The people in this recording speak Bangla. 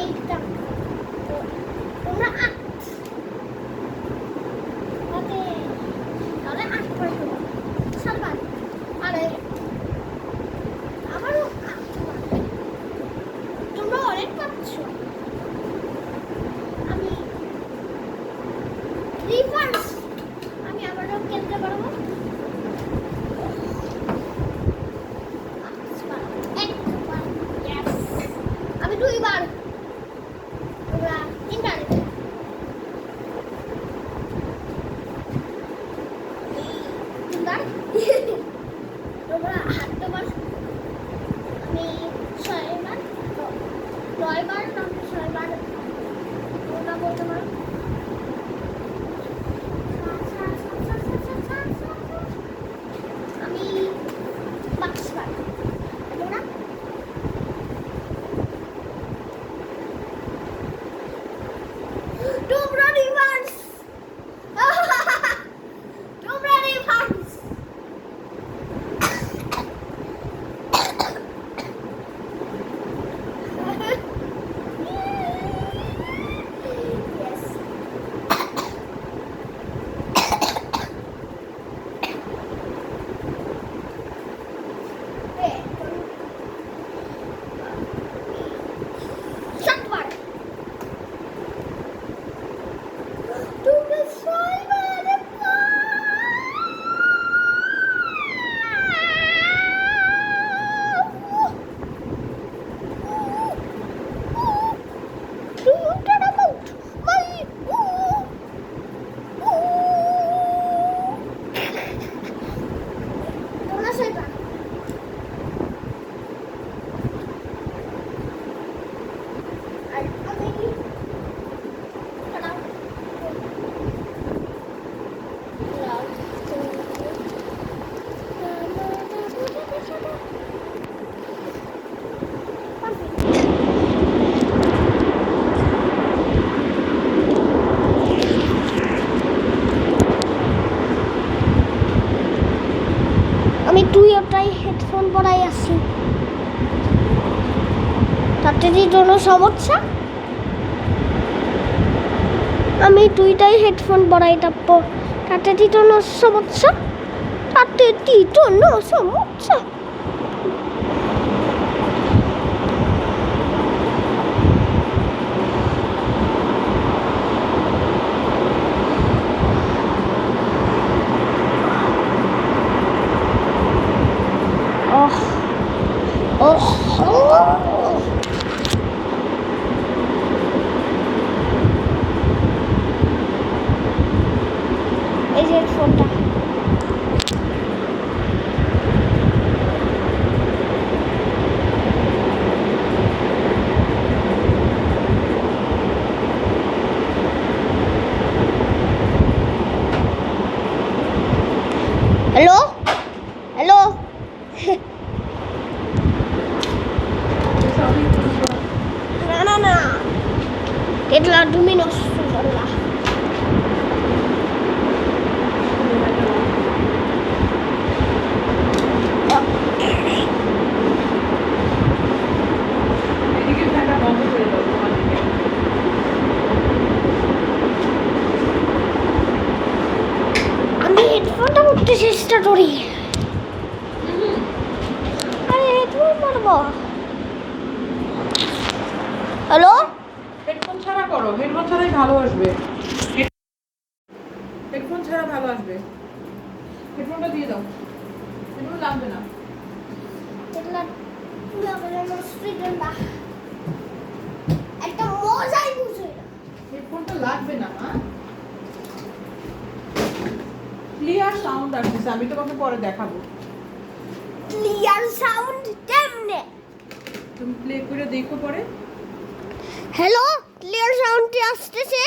এইটা তোমরা আট ওকে তাহলে 8 পয়েন্ট দেবো সালমান আরে আমারও 8 তোমরা অনেক পাচ্ছ আমি রিভার্স আমি আবারও খেলতে পারবো আমি 2 বার তোমরা 3 বার তোমরা হাঁটতে পারো আমি 6 বার 9 বার না 6 বার তোমরা বলতে পারো আমি 5 বার তোমরা তোমরা রিভার্স তোমরা রিভার্স আমি দুইটাই হেডফোন পরাই আছি তাতে কি কোনো সমস্যা আমি দুইটাই হেডফোন পরাই তাতে কি কোনো সমস্যা তাতে কি কোনো সমস্যা এই যে ফোনটা হ্যালো হ্যালো না કેટલા 2 મિનિટ સુધરલા আমি হেডফোনটা করতে চেষ্টা করি আরে হেডফোন মারবো হ্যালো হেডফোন ছাড়া করো হেডফোন ছাড়াই ভালো আসবে হেডফোন ছাড়া ভালো আসবে হেডফোনটা দিয়ে দাও হেডফোন লাগবে না একটা মজাই বুঝে না হেডফোনটা লাগবে না মা ক্লিয়ার সাউন্ড আসছে আমি তোমাকে পরে দেখাবো ক্লিয়ার সাউন্ড কেমনে তুমি প্লে করে দেখো পরে হ্যালো ক্লিয়ার সাউন্ড আসতেছে